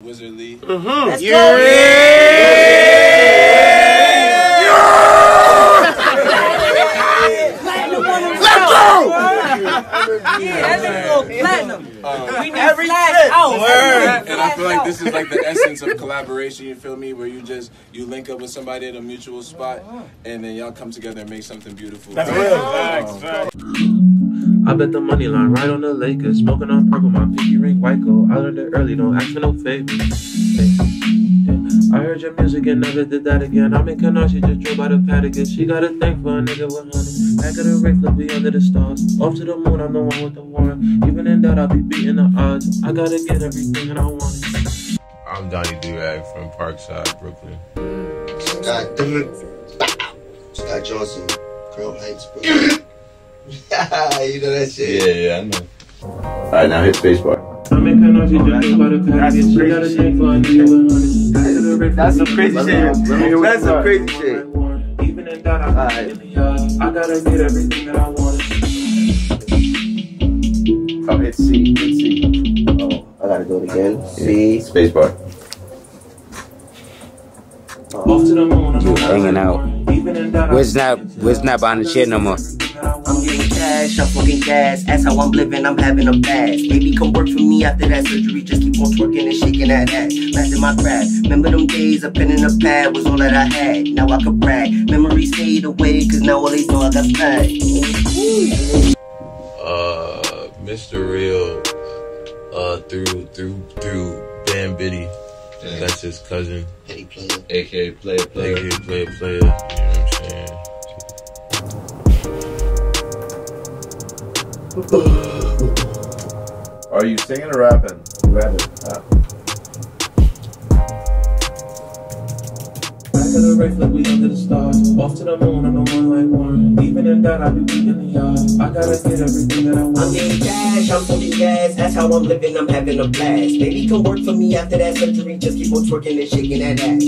Wizard Lee. Let's go. Platinum on him. Let's go. Yeah, that nigga go platinum. We need flash out. And I feel like this is like the essence of collaboration, you feel me? Where you link up with somebody at a mutual spot and then y'all come together and make something beautiful. That's real. I bet the money line right on the Lakers. Smoking on purple, my pinky ring white gold. I learned it early, don't ask for no favors. Hey, yeah. I heard your music and never did that again. I'm in Canard, she just drove by the pad again. She got a thing for a nigga with honey. Back of the ring, flip, we under the stars. Off to the moon, I'm the one with the warrant. Even in doubt, I'll be beating the odds. I gotta get everything and I want it. I'm Donnie DuRag from Parkside, Brooklyn. Scott Johnson, Crown Heights, Brooklyn. You know that shit? Yeah, I know. Alright, now hit spacebar. That's some crazy shit. That's some crazy shit. Alright. I gotta get everything that I want. Oh, hit C. Hit C. Oh, I gotta do it again. C. Spacebar. Off to the moon, I'm hanging out. Where's not behind the chair no more? I'm getting cash, I'm fucking gas. That's how I'm living, I'm having a blast. Baby, come work for me after that surgery. Just keep on twerking and shaking that ass. Master my craft. Remember them days, a pen and a pad was all that I had. Now I can brag. Memories fade away, cause now all they know I got swag. Mr. Real, through Bam Biddy. Damn. That's his cousin. Petty player. AKA player. AKA player. You know what I'm saying? Are you singing or rapping? Rapping. Back of the race, look, we under the stars. Off to the moon, I'm the one like one. Even in doubt, I'll be beating the yard. I gotta get everything that I want. I'm getting cash, I'm fucking gas. That's how I'm living, I'm having a blast. Baby, come work for me after that surgery. Just keep on twerking and shaking that ass.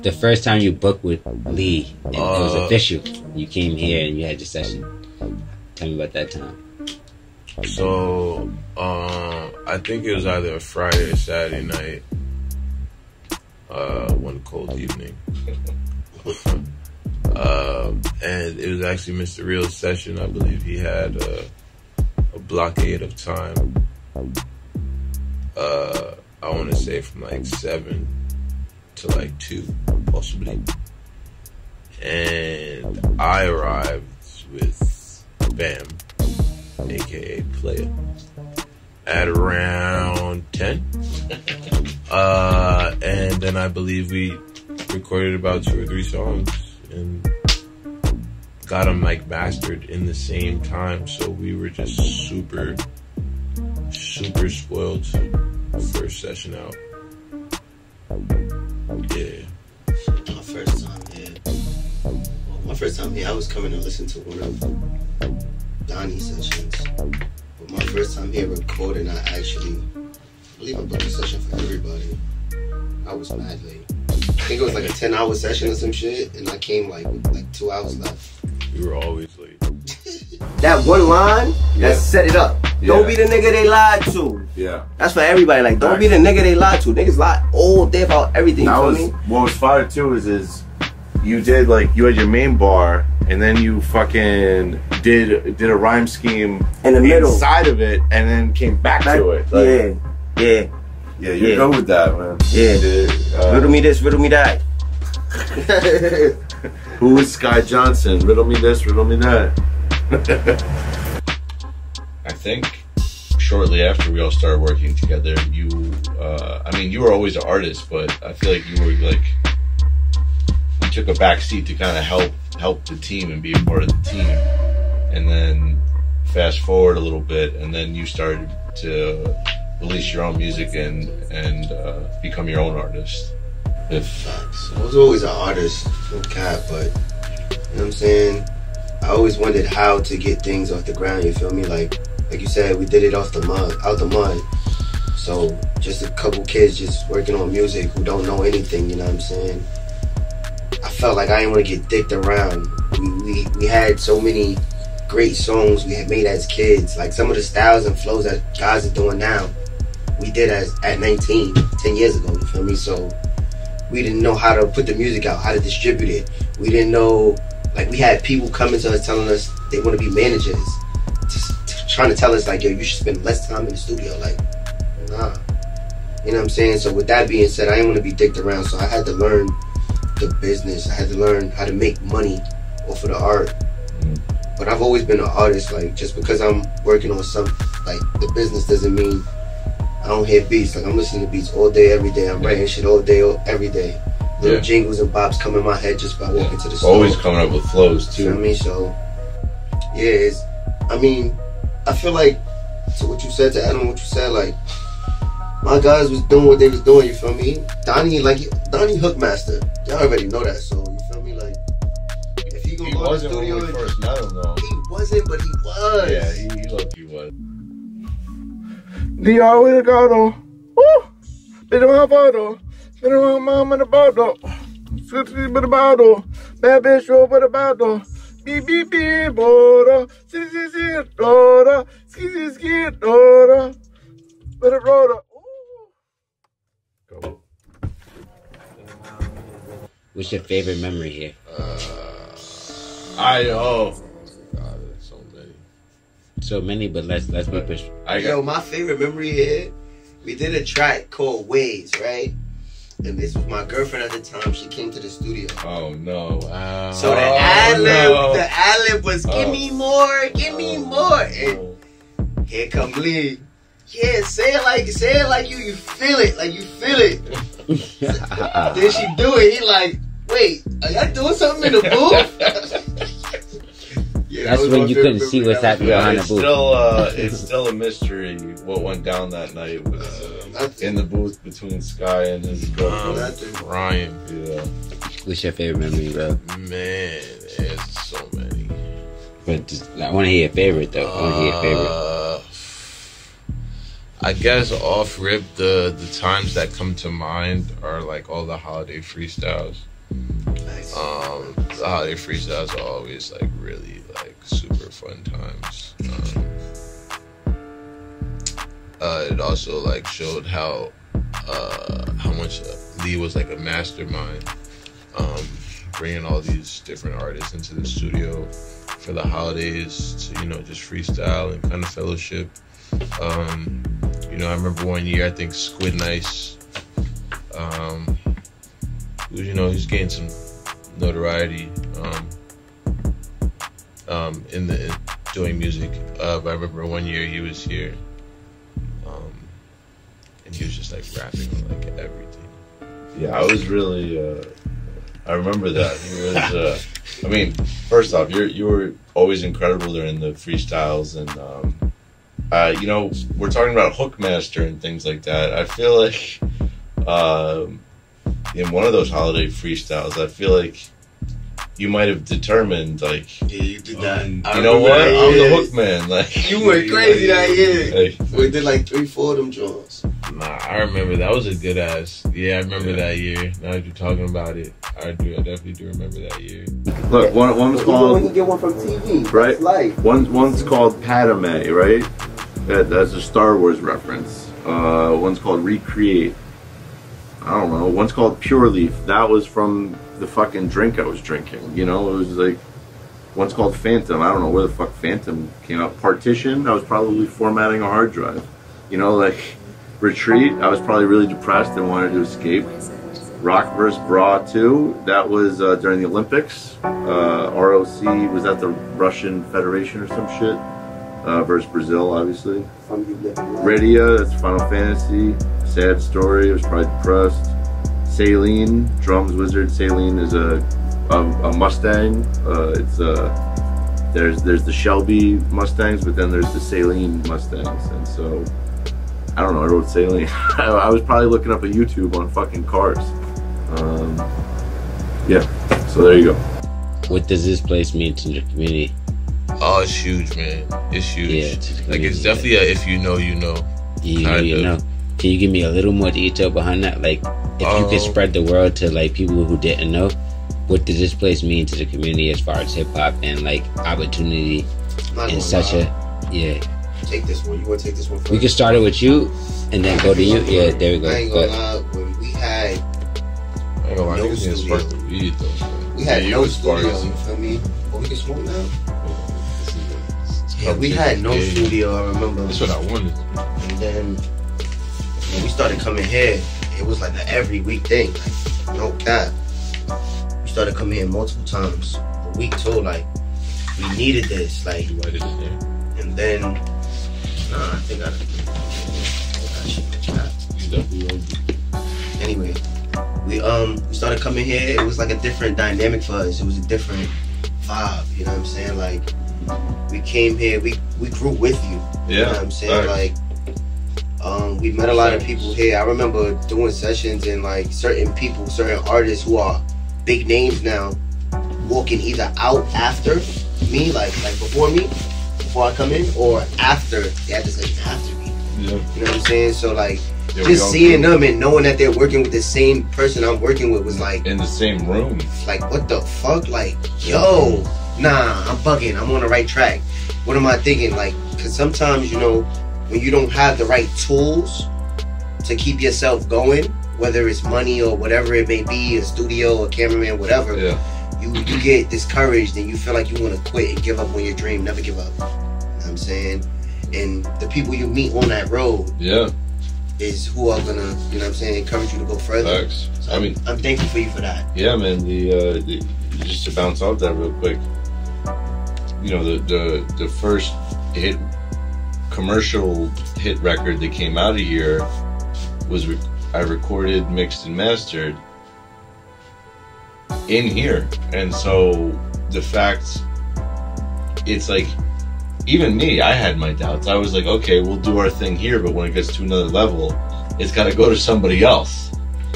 The first time you booked with Lee, it was official. You came here and you had your session. Tell me about that time. So, I think it was either a Friday or Saturday night. One cold evening. And it was actually Mr. Real's session. I believe he had a blockade of time. I want to say from like 7 to like 2, possibly. And I arrived with Bam, aka Player, at around 10. And then I believe we recorded about 2 or 3 songs and got them like mastered in the same time. So we were just super spoiled first session out. Yeah. My first time here, I was coming to listen to one of Donnie's sessions. But my first time here recording, I believe I booked a session for everybody. I was mad late. I think it was like a 10-hour session or some shit, and I came with like 2 hours left. We were always late. That one line, that set it up. Don't be the nigga they lied to. Yeah. That's for everybody. Like, don't be the nigga they lied to. Niggas lie all day about everything. You feel me? What was fire too is you did you had your main bar and then you fucking did a rhyme scheme in the middle inside of it and then came back to it. Like, yeah, you're good with that, man. Yeah. Riddle me this, riddle me that. Who is Sky Johnson? Riddle me this, riddle me that. I think shortly after we all started working together, you were always an artist, but I feel like you took a back seat to kind of help the team and be a part of the team. And then fast forward a little bit, and then you started to release your own music and become your own artist. I was always an artist, no cap, but you know what I'm saying? I always wondered how to get things off the ground, you feel me? Like you said, we did it out the mud. So just a couple kids just working on music who don't know anything, you know what I'm saying? I felt like I didn't want to get dicked around. We had so many great songs we had made as kids. Like some of the styles and flows that guys are doing now, we did as at 19, 10 years ago, you feel me? So we didn't know how to put the music out, how to distribute it. We didn't know, like, we had people coming to us telling us they want to be managers, just trying to tell us, like, yo, you should spend less time in the studio. Like, nah. You know what I'm saying? So with that being said, I didn't want to be dicked around, so I had to learn the business. I had to learn how to make money off of the art. But I've always been an artist. Like, just because I'm working on some, like, the business doesn't mean I don't hear beats. Like, I'm listening to beats all day, every day. I'm writing shit all day, every day. Little jingles and bops come in my head just by walking to the store. Always coming up with flows too. You know what I mean? So, yeah, I mean, I feel like, to what you said, to add on what you said, like, my guys was doing what they was doing, you feel me? Donnie Hookmaster. Y'all already know that, so you feel me? Like, if he gonna go to the studio, when we first met him, though. He wasn't, but he was. Yeah, he looked he was. DR with a gato. Woo! Bit of my bottle. Bit of my mom in the bottle. Switchy with a bottle. Bad bitch roll with a bottle. Beep beep beep, daughter. See, daughter. Ski, daughter. With a roller. Go. What's your favorite memory here? God, there's so many. So many, but let's be pushed. Yo, my favorite memory here, we did a track called Ways, right? And this was my girlfriend at the time. She came to the studio. Oh no! So the ad-lib was give me more, give me more. And here come Lee. Yeah, say it like you feel it, like you feel it. Then she do it. He like, wait, are y'all doing something in the booth? Yeah, that's when you couldn't see what's happening behind the booth. It's still a mystery what went down that night with, in the booth between Sky and his girlfriend. Ryan. Yeah. What's your favorite memory, bro? Man, there's so many. But I want to hear your favorite, though. I want to hear your favorite. I guess off rip, the times that come to mind are like all the holiday freestyles. Nice. The holiday freestyles are always like really like super fun times. It also like showed how much Lee was like a mastermind, bringing all these different artists into the studio for the holidays to, you know, just freestyle and kind of fellowship. You know, I remember one year, I think Squid Nice, you know, he's getting some notoriety in doing music. But I remember one year he was here, and he was just like rapping on like everything. Yeah, I was really. I remember that he was. I mean, first off, you were always incredible during the freestyles, and you know, we're talking about Hookmaster and things like that. I feel like in one of those holiday freestyles, I feel like you might have determined, like, yeah, you did that. You know what? I'm the hook man. Like, you went crazy that year. Like, we did like 3-4 of them draws. Nah, I remember that was a good ass. Yeah, I remember that year. Now that you're talking about it, I definitely do remember that year. Look, one's called. When you get one from TV, right? Life. One's called Padme, right? That's a Star Wars reference. One's called Recreate. I don't know. One's called Pure Leaf. That was from the fucking drink I was drinking. You know, it was like. One's called Phantom. I don't know where the fuck Phantom came out. Partition. I was probably formatting a hard drive. You know, like Retreat. I was probably really depressed and wanted to escape. Rock vs. Bra 2. That was during the Olympics. ROC was at the Russian Federation or some shit. Versus Brazil, obviously. Radia, that's Final Fantasy. Sad Story, I was probably depressed. Saline, Drums Wizard. Saline is a Mustang. There's the Shelby Mustangs, but then there's the Saline Mustangs. And so, I don't know, I wrote Saline. I was probably looking up a YouTube on fucking cars. Yeah, so there you go. What does this place mean to the community? Oh, it's huge, man. It's huge. Yeah, like, it's definitely a if you know, you know. You know. Can you give me a little more detail behind that? Like, if you could spread the word to, like, people who didn't know, what does this place mean to the community as far as hip-hop and, like, opportunity in such a... Yeah. take this one. You want to take this one first? We can start it with you and then go to you. Yeah, there we go. I ain't gonna lie. When we had no studio, we had no studio. You feel me? But we can smoke now. Yeah, we had no studio. I remember. That's what I wanted. And then when we started coming here, it was like an every week thing. Like, no cap. We started coming here multiple times a week too. Like, we needed this. Like, and then, I think I anyway, we started coming here. It was like a different dynamic for us. It was a different vibe. You know what I'm saying? Like, we came here, we grew with you. Yeah. You know what I'm saying? Like, we met a lot of people here. I remember doing sessions and like certain people, certain artists who are big names now, walking either out after me, like before me, before I come in, or after they had to say after me. Yeah. You know what I'm saying? So like, just seeing them and knowing that they're working with the same person I'm working with was like in the same room. Like, what the fuck? Like, yo, nah, I'm bugging. I'm on the right track. What am I thinking? Like, because sometimes, you know, when you don't have the right tools to keep yourself going, whether it's money or whatever it may be, a studio, a cameraman, whatever, you get discouraged and you feel like you want to quit and give up on your dream. Never give up. You know what I'm saying? And the people you meet on that road is who are gonna, you know what I'm saying, encourage you to go further. Facts. So I'm thankful for you for that. Yeah, man. The just to bounce off that real quick, you know, the first commercial hit record that came out of here was I recorded, mixed, and mastered in here. And so the fact, it's like, even me, I had my doubts. I was like, okay, we'll do our thing here, but when it gets to another level, it's got to go to somebody else.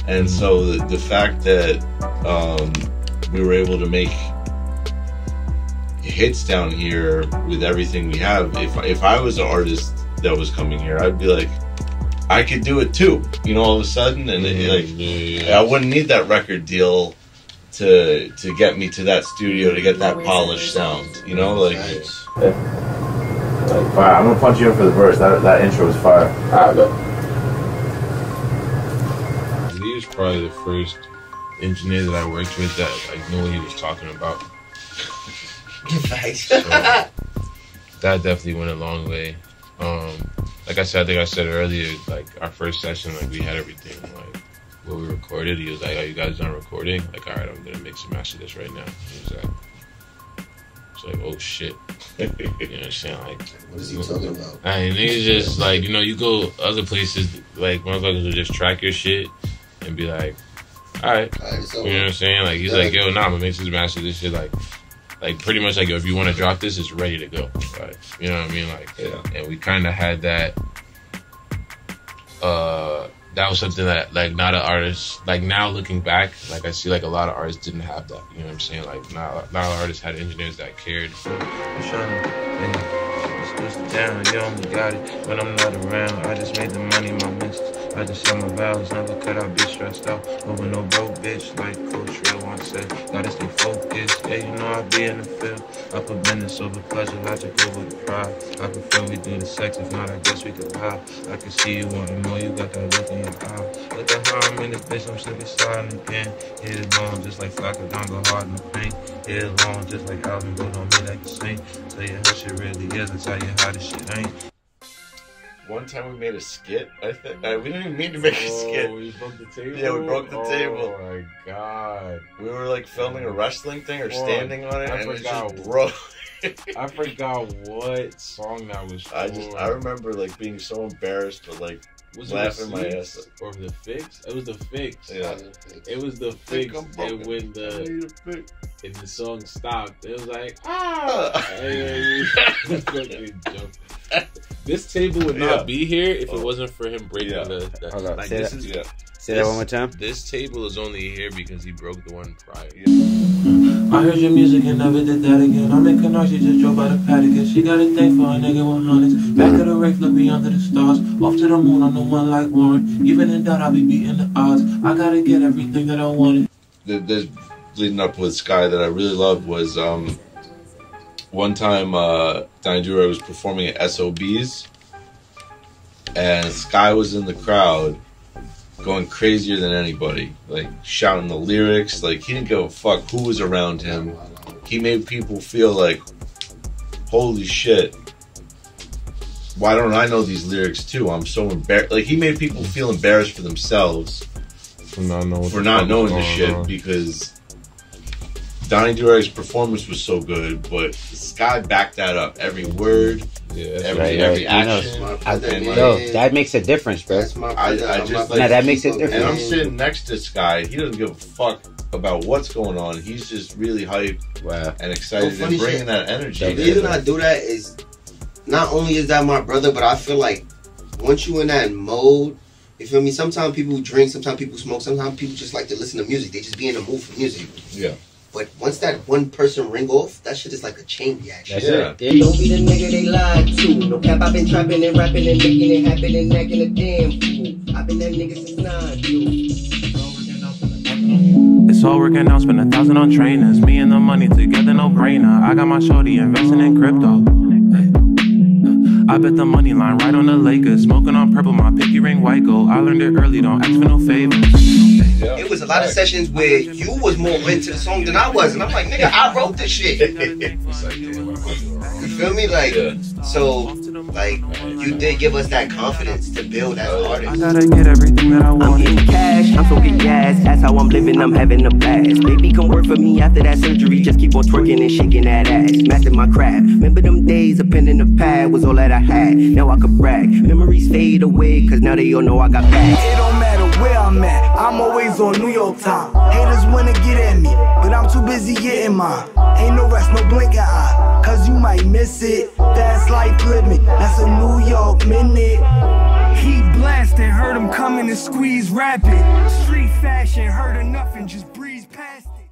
And so the fact that we were able to make hits down here with everything we have, if I was an artist that was coming here, I'd be like, I could do it too, you know, all of a sudden. And I wouldn't need that record deal to get me to that studio, to get that polished sound, you know, like fire. I'm gonna punch you in for the verse. That intro was fire. Alright, go. He was probably the first engineer that I worked with that like knew what he was talking about. So, that definitely went a long way. Like I said, I think I said earlier, like our first session, like we had everything, like what we recorded. He was like, "Oh, you guys done recording?" Like, all right, I'm gonna mix and master this right now. He was like, it's like, oh shit. You know what I'm saying? Like, what is he talking about? And niggas just like, you know, you go other places, like motherfuckers will just track your shit and be like, all right, so, you know what I'm saying? Like, he's like, yo, nah, I'm gonna mix this, master this shit, like pretty much like, yo, if you want to drop this, it's ready to go. Like, you know what I mean? Like, and we kind of had that. That was something that, like, not an artist, like, now looking back, like, I see, like, a lot of artists didn't have that, you know what I'm saying? Like, not a lot of artists had engineers that cared. I'm trying to down, you only got it when I'm not around. I just made the money my missus. I just sell my vows, never cut out, bitch stressed out over no broke bitch, like Coach Shready once said. Gotta stay focused, yeah, you know I be in the field. I put business over pleasure, logic over the pride. I prefer we do the sex, if not, I guess we could lie. I can see you wanting more, you got that look in your eye. Look at how I'm in this bitch, I'm simply sliding again. Hit it long, just like Flocka, don't go hard in the paint. Hit it long, just like Alvin, go on me like a saint. Tell you how shit really is, I tell you how this shit ain't. One time we made a skit, I think. We didn't even mean to make a skit. We broke the table? Yeah, we broke the table. Oh my god. We were like filming a wrestling thing or standing on it, and it just broke. I forgot what song that was for. I remember like being so embarrassed, but like laughing my ass off. Or the fix? It was the fix. Yeah. It was the fix. And when the song stopped, it was like, This table would not be here if it wasn't for him breaking the Hold up. like, Say that one more time. This table is only here because he broke the one prior. I heard your music and never did that again. I'm in Canard, she just drove by the paddock. She got a thing for a nigga 100s. Back of the race, look me under the stars. Off to the moon, I'm the one like Warren. Even in doubt, I'll be beating the odds. I gotta get everything that I wanted. The leading up with Sky that I really loved was one time Donnie DuRag was performing at SOBs, and Sky was in the crowd going crazier than anybody, like shouting the lyrics. Like, he didn't give a fuck who was around him. He made people feel like, holy shit, why don't I know these lyrics too? I'm so embarrassed. Like, he made people feel embarrassed for themselves for not knowing the shit, because Donnie DuRag's performance was so good, but Sky backed that up. Every word, every action. Yo, that makes a difference, bro. That makes it different. And I'm sitting next to Sky. He doesn't give a fuck about what's going on. He's just really hyped and excited and bringing that energy. The reason I do that is, not only is that my brother, but I feel like once you in that mode, you feel me? Sometimes people drink, sometimes people smoke, sometimes people just like to listen to music. They just be in the mood for music. Yeah. But once that one person ring off, that shit is like a chain reaction. Don't be the nigga they lied to. No cap, I've been trapping and rapping and making it happen and acting a damn fool. I've been that nigga since 9, It's all working out, spend 1,000 on trainers. Me and the money together, no brainer. I got my shorty investing in crypto. I bet the money line right on the Lakers. Smoking on purple, my pinky ring white gold. I learned it early, don't ask for no favors. It was a lot of sessions where you was more into the song than I was, and I'm like, nigga, I wrote this shit. You feel me? Like, so, like, you did give us that confidence to build as artists. I gotta get everything that I want. I'm getting cash, I'm so getting gas. That's how I'm living, I'm having a blast. Baby, come work for me after that surgery. Just keep on twerking and shaking that ass. Master my craft. Remember them days, a pen in the pad was all that I had. Now I could brag. Memories fade away, cause now they all know I got back. It don't matter where I'm at, I'm always on New York time. Haters wanna get at me, but I'm too busy getting mine. Ain't no rest, no blinking eye, cause you might miss it. Fast life living, that's a New York minute. Heat blasting, heard him coming and squeeze rapid. Street fashion, heard of nothing, just breeze past it.